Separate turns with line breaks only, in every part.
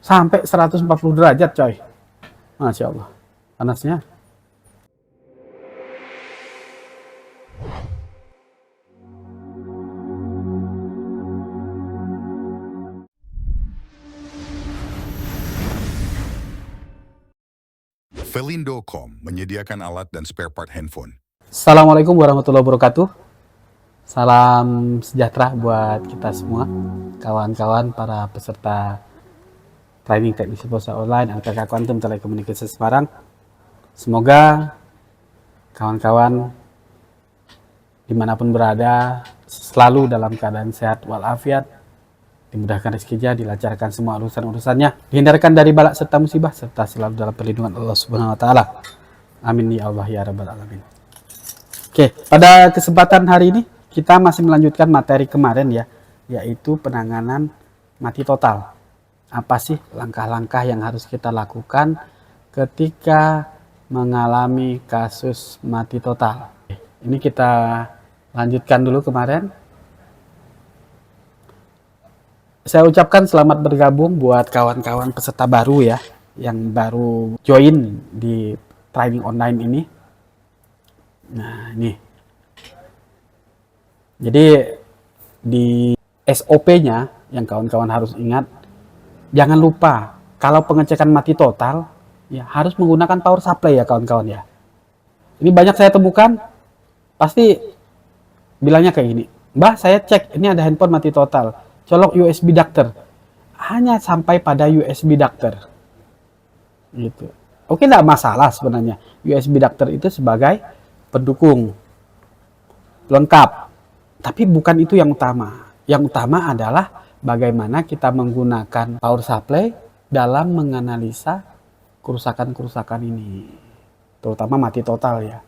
sampai 140 derajat coy. Masya Allah, panasnya.
Felindo.com menyediakan alat dan spare part handphone.
Assalamualaikum warahmatullahi wabarakatuh. Salam sejahtera buat kita semua, kawan-kawan para peserta training teknisi pulsa online LPK Quantum Telekomunikasi Semarang. Semoga kawan-kawan dimanapun berada selalu dalam keadaan sehat walafiat, dimudahkan rezekinya, dilancarkan semua urusan-urusannya, dihindarkan dari balak serta musibah, serta selalu dalam perlindungan Allah Subhanahu wa taala. Amin ya Allah ya rabbal alamin. Oke, pada kesempatan hari ini kita masih melanjutkan materi kemarin ya, yaitu penanganan mati total. Apa sih langkah-langkah yang harus kita lakukan ketika mengalami kasus mati total? Ini kita lanjutkan dulu kemarin. Saya ucapkan selamat bergabung buat kawan-kawan peserta baru ya, yang baru join di training online ini. Nah, ini. Jadi di SOP-nya yang kawan-kawan harus ingat, jangan lupa kalau pengecekan mati total ya harus menggunakan power supply ya kawan-kawan ya. Ini banyak saya temukan pasti bilangnya kayak gini, "Mbah, saya cek ini ada handphone mati total. Colok USB adapter." Hanya sampai pada USB adapter. Gitu. Oke, enggak masalah sebenarnya. USB adapter itu sebagai pendukung lengkap. Tapi bukan itu yang utama. Yang utama adalah bagaimana kita menggunakan power supply dalam menganalisa kerusakan-kerusakan ini. Terutama mati total ya.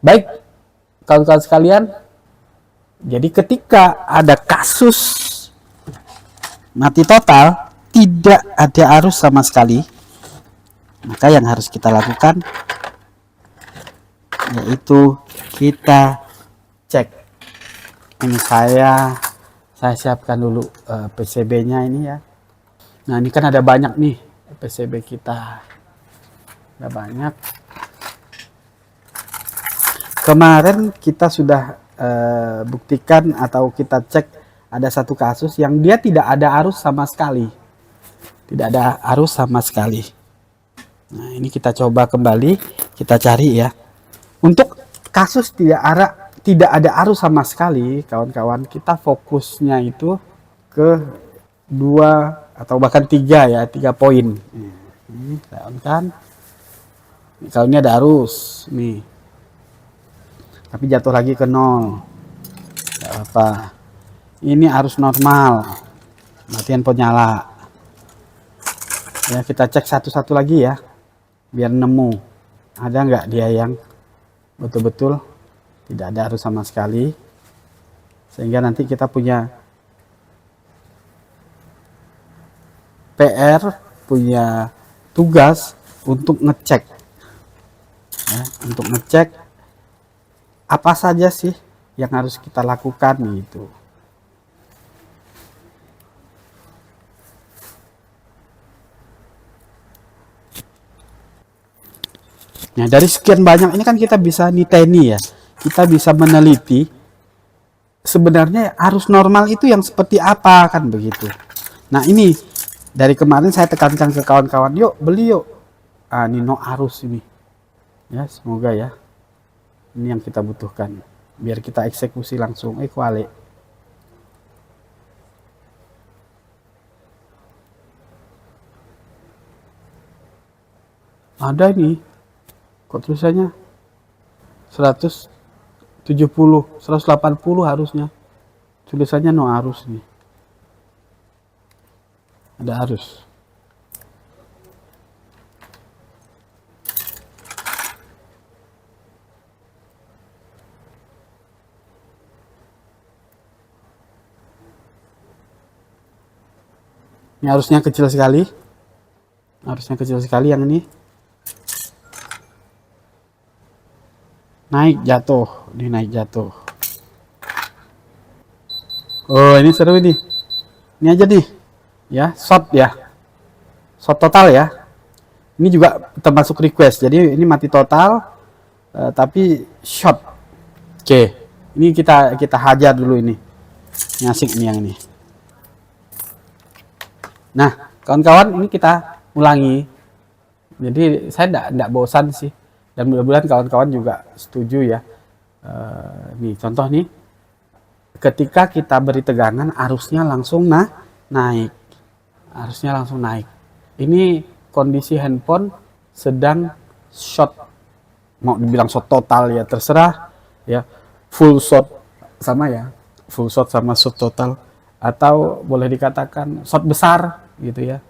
Baik, kawan-kawan sekalian, jadi ketika ada kasus mati total, tidak ada arus sama sekali, maka yang harus kita lakukan yaitu kita cek. Ini saya siapkan dulu PCB-nya ini ya. Nah, ini kan ada banyak nih PCB kita. Ada banyak. Kemarin kita sudah buktikan atau kita cek ada satu kasus yang dia tidak ada arus sama sekali. Tidak ada arus sama sekali. Nah, ini kita coba kembali, kita cari ya. Untuk kasus tidak ada arus sama sekali, kawan-kawan, kita fokusnya itu ke 2 atau bahkan 3 ya, 3 poin. Ini kan. Kalau ini ada arus nih. Tapi jatuh lagi ke 0. Gak apa. Ini arus normal. Berarti handphone nyala. Ya, kita cek satu-satu lagi ya. Biar nemu. Ada nggak dia yang betul-betul tidak ada arus sama sekali, sehingga nanti kita punya PR, punya tugas untuk ngecek ya, untuk ngecek apa saja sih yang harus kita lakukan gitu. Nah, dari sekian banyak ini kan kita bisa niteni ya. Kita bisa meneliti sebenarnya arus normal itu yang seperti apa kan begitu. Nah, ini dari kemarin saya tekankan ke kawan-kawan, yuk beli yuk. Ini no arus ini. Ya, semoga ya. Ini yang kita butuhkan biar kita eksekusi langsung. Kuali. Ada ini. Kok tulisannya 170, 180 harusnya. Tulisannya no arus nih. Ada arus. Ini arusnya kecil sekali. Arusnya kecil sekali yang ini. Naik jatuh, ini naik jatuh. Oh, ini seru ini. Ini aja nih. Ya, short ya. short total ya. Ini juga termasuk request. Jadi ini mati total, tapi short. Oke, ini kita hajar dulu ini. Ini asik nih yang ini. Nah, kawan-kawan, ini kita ulangi. Jadi saya tidak bosan sih. Dan mudah-mudahan kawan-kawan juga setuju ya. Nih contoh nih. Ketika kita beri tegangan, arusnya langsung naik. Arusnya langsung naik. Ini kondisi handphone sedang short, mau dibilang short total ya terserah ya, full short sama ya, full short sama short total, atau boleh dikatakan short besar gitu ya.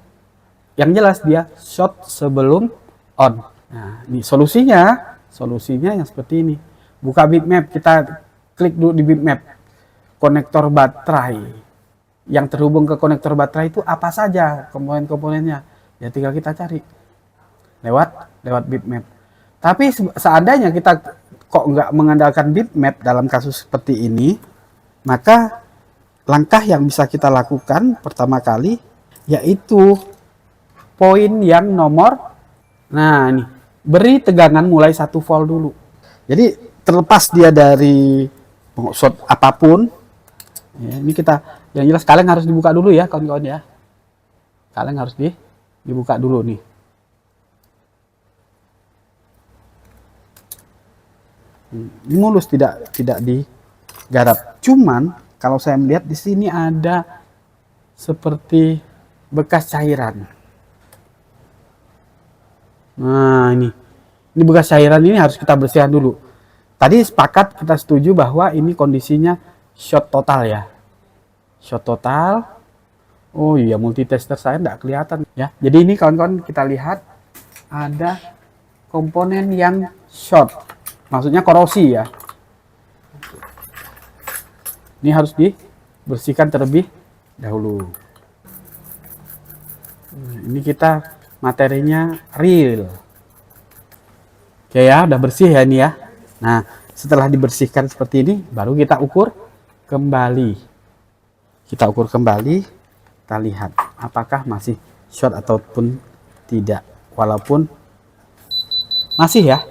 Yang jelas dia short sebelum on. Nah, ini solusinya yang seperti ini. Buka bitmap, kita klik dulu di bitmap. Konektor baterai. Yang terhubung ke konektor baterai itu apa saja komponen-komponennya? Ya tinggal kita cari lewat bitmap. Tapi seandainya kita kok nggak mengandalkan bitmap dalam kasus seperti ini, maka langkah yang bisa kita lakukan pertama kali yaitu poin yang nomor, nah ini, beri tegangan mulai 1 volt dulu. Jadi terlepas dia dari short apapun, ya, ini kita yang jelas kaleng harus dibuka dulu ya kawan-kawan ya. Kaleng harus dibuka dulu nih. Ini mulus, tidak digarap. Cuman kalau saya melihat di sini ada seperti bekas cairan. Nah, ini bekas cairan ini harus kita bersihkan dulu. Tadi sepakat kita setuju bahwa ini kondisinya short total ya. Short total. Oh iya, multitester saya tidak kelihatan ya. Jadi ini kawan-kawan kita lihat ada komponen yang short. Maksudnya korosi ya. Ini harus dibersihkan terlebih dahulu. Ini kita materinya real. Oke ya, udah bersih ya ini ya. Nah, setelah dibersihkan seperti ini, baru kita ukur kembali. Kita ukur kembali. Kita lihat apakah masih short ataupun tidak. Walaupun masih ya,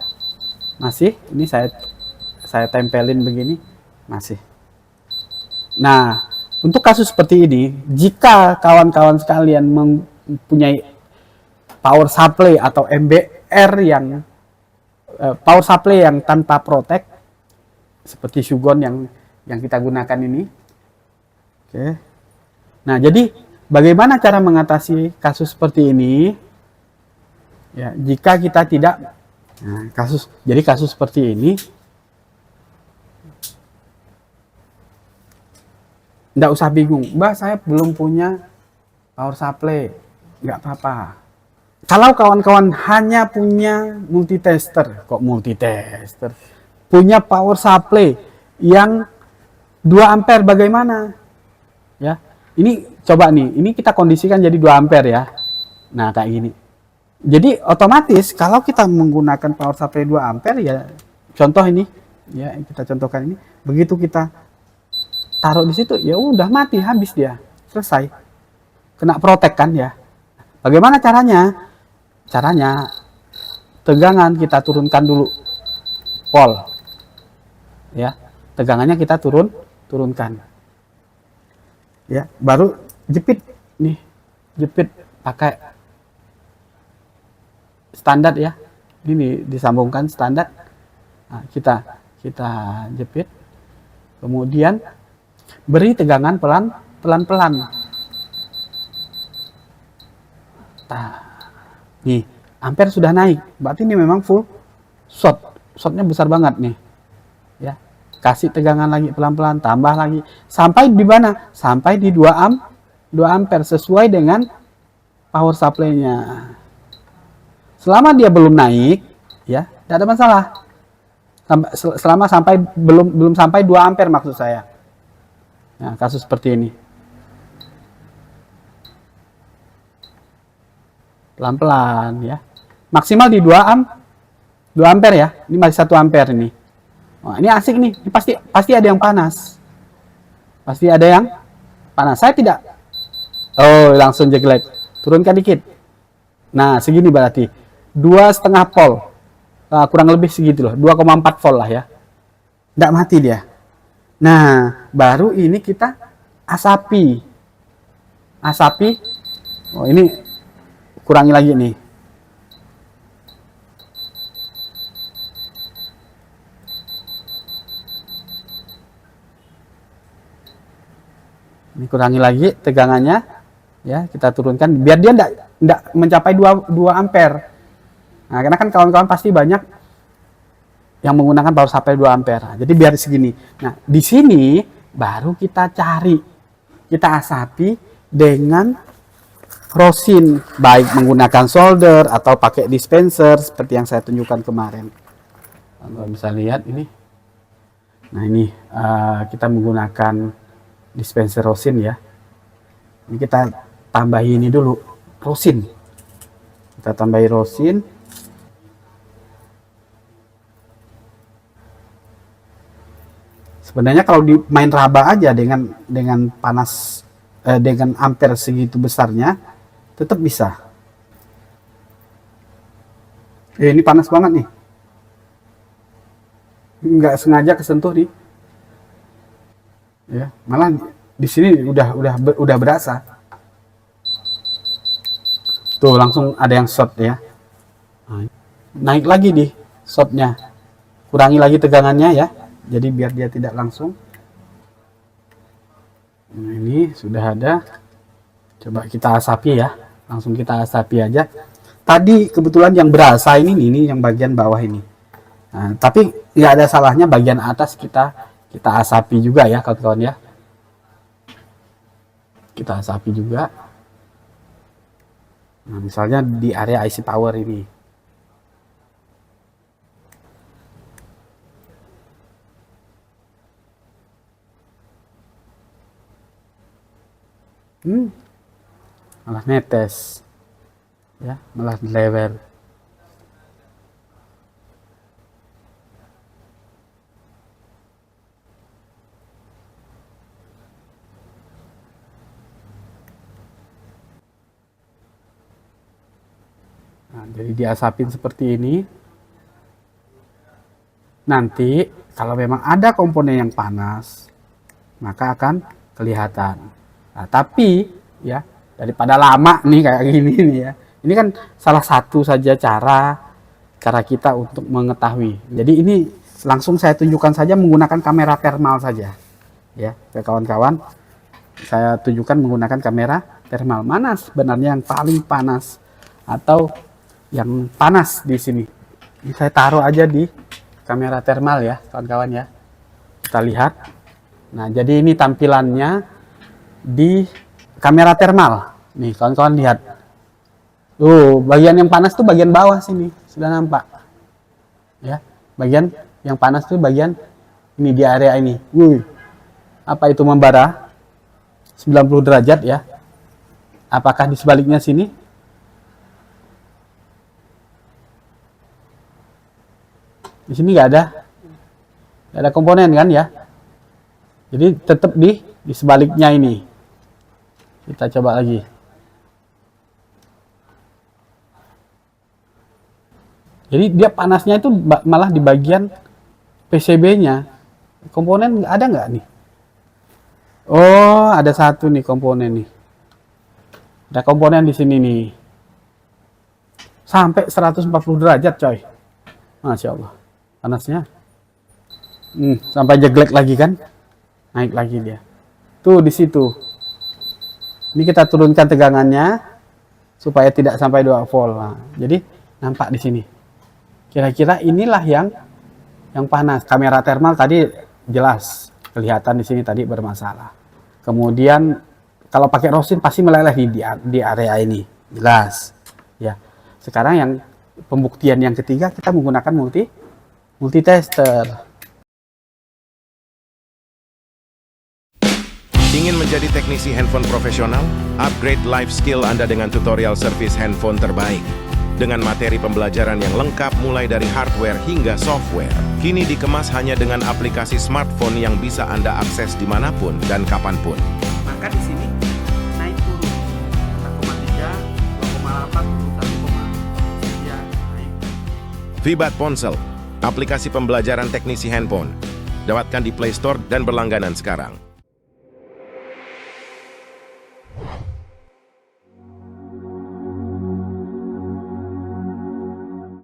masih. Ini saya tempelin begini, masih. Nah, untuk kasus seperti ini, jika kawan-kawan sekalian mempunyai power supply atau MBR yang power supply yang tanpa protek, seperti Shugon yang kita gunakan ini. Oke. Nah, jadi bagaimana cara mengatasi kasus seperti ini? Ya, jika kita tidak kasus seperti ini, nggak usah bingung, Mbak saya belum punya power supply, nggak apa-apa. Kalau kawan-kawan hanya punya multitester, punya power supply yang 2 ampere bagaimana? Ya. Ini coba nih, ini kita kondisikan jadi 2 ampere ya. Nah, kayak gini. Jadi otomatis kalau kita menggunakan power supply 2 ampere ya, contoh ini ya, kita contohkan ini, begitu kita taruh di situ ya udah mati, habis dia. Selesai. Kena protek kan ya. Bagaimana caranya? Caranya tegangan kita turunkan dulu. Volt. Ya. Tegangannya kita turunkan. Ya, baru jepit nih, jepit pakai standar ya. Ini disambungkan standar. Nah, kita jepit. Kemudian beri tegangan pelan-pelan. Nah, nih, ampere sudah naik. Berarti ini memang full short. Shortnya besar banget nih. Ya. Kasih tegangan lagi pelan-pelan, tambah lagi. Sampai di mana? Sampai di 2 ampere sesuai dengan power supply-nya. Selama dia belum naik, ya, tidak ada masalah. Selama belum sampai 2 ampere maksud saya. Nah, kasus seperti ini. Pelan-pelan ya. Maksimal di 2 ampere ya. Ini masih 1 ampere ini. Wah, ini asik nih. Ini pasti ada yang panas. Pasti ada yang panas. Saya tidak. Oh, langsung jelek. Turunkan dikit. Nah, segini berarti 2,5 volt. Kurang lebih segitu loh, 2,4 volt lah ya. Nggak mati dia. Nah, baru ini kita asapi. Oh, ini kurangi lagi nih. Ini kurangi lagi tegangannya. Ya, kita turunkan biar dia enggak mencapai 2 ampere. Nah, karena kan kawan-kawan pasti banyak yang menggunakan power supply 2 ampere. Jadi biar segini. Nah, di sini baru kita cari, kita asapi dengan rosin, baik menggunakan solder atau pakai dispenser seperti yang saya tunjukkan kemarin. Kalau bisa lihat ini. Nah, ini kita menggunakan dispenser rosin ya. Ini kita tambahi ini dulu, rosin. Kita tambahi rosin. Sebenarnya kalau main raba aja dengan panas dengan ampere segitu besarnya tetap bisa. Ini panas banget nih. Nggak sengaja kesentuh nih. Ya, malah di sini udah berasa. Tuh langsung ada yang short ya. Nah, naik lagi di shortnya. Kurangi lagi tegangannya ya. Jadi biar dia tidak langsung. Nah, ini sudah ada. Coba kita asapi ya. Langsung kita asapi aja. Tadi kebetulan yang berasa ini yang bagian bawah ini. Nah, tapi nggak ada salahnya bagian atas kita asapi juga ya kawan-kawan ya. Kita asapi juga. Nah, misalnya di area IC power ini. Malah netes. Ya, malah level. Nah, jadi diasapin seperti ini. Nanti kalau memang ada komponen yang panas, maka akan kelihatan. Nah, tapi ya daripada lama nih kayak gini nih ya. Ini kan salah satu saja cara kita untuk mengetahui. Jadi ini langsung saya tunjukkan saja menggunakan kamera thermal saja. Ya, ke kawan-kawan. Saya tunjukkan menggunakan kamera thermal. Mana sebenarnya yang paling panas atau yang panas di sini. Ini saya taruh aja di kamera thermal ya, kawan-kawan ya. Kita lihat. Nah, jadi ini tampilannya di kamera thermal. Nih, kawan-kawan lihat. Tuh, bagian yang panas tuh bagian bawah sini. Sudah nampak. Ya, bagian yang panas tuh bagian ini di area ini. Wuih. Apa itu membara? 90 derajat ya. Apakah di sebaliknya sini? Di sini nggak ada komponen kan ya. Jadi tetap di sebaliknya ini. Kita coba lagi. Jadi dia panasnya itu malah di bagian PCB-nya. Komponen ada nggak nih? Oh, ada satu nih komponen nih. Ada komponen di sini nih. Sampai 140 derajat coy. Masya Allah. Panasnya. Sampai jeglek lagi kan. Naik lagi dia. Tuh di situ. Ini kita turunkan tegangannya supaya tidak sampai 2 volt. Nah, jadi nampak di sini. Kira-kira inilah yang panas. Kamera thermal tadi jelas kelihatan di sini tadi bermasalah. Kemudian kalau pakai rosin pasti meleleh di area ini. Jelas. Ya. Sekarang yang pembuktian yang ketiga kita menggunakan multitester.
Ingin menjadi teknisi handphone profesional? Upgrade life skill Anda dengan tutorial service handphone terbaik. Dengan materi pembelajaran yang lengkap mulai dari hardware hingga software. Kini dikemas hanya dengan aplikasi smartphone yang bisa Anda akses dimanapun dan kapanpun.
Maka di sini naik turun 1,3, 2,8, 1,5.
Vibat Ponsel, aplikasi pembelajaran teknisi handphone. Dapatkan di Play Store dan berlangganan sekarang.